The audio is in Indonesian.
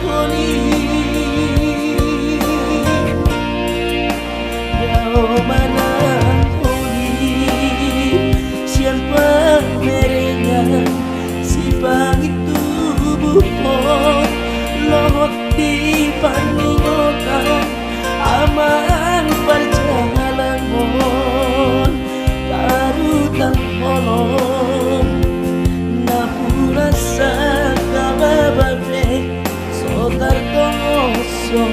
holi Yao manang holi Siapa merenya si pangit tubuh Lohot di paningokan Amang perjalanan mon Karutan holong Napura sa kabababe Sotar toso